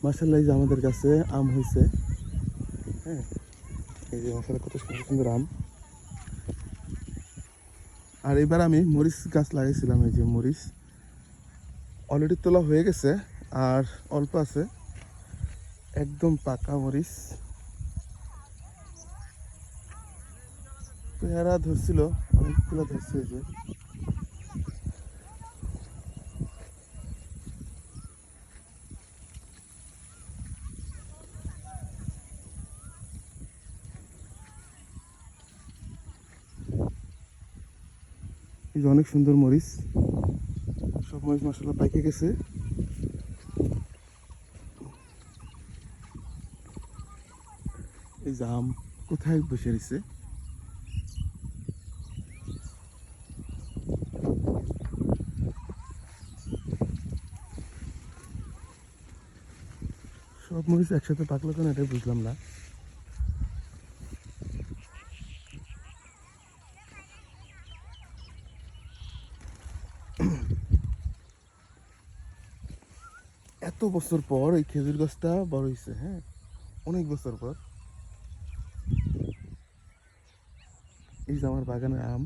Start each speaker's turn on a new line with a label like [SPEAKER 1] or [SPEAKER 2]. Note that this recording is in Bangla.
[SPEAKER 1] মাশাআল্লাহ, এই যে আমাদের কাছে আম হয়েছে। হ্যাঁ, এই যে মাশাআল্লাহ কত সুন্দর সুন্দর আম। আর এবার আমি মরিচ গাছ লাগাইছিলাম, এই যে মরিচ অলরেডি তোলা হয়ে গেছে, আর অল্প আছে, একদম পাকা মরিচ। পেয়ারা ধরছিল, অনেকগুলো ধরছে। এই যে এই যে অনেক সুন্দর মরিচ, সব মরিচ মাশাআল্লাহ পাইকে গেছে। এই যে আম কোথায় বসে রয়েছে। সব মরিচ একসাথে পাকলো কেন এটাই বুঝলাম না। এত বছর পর এই খেজুর গাছটা বড় হয়েছে। হ্যাঁ, অনেক বছর পর। এই যে আমার বাগানের আম।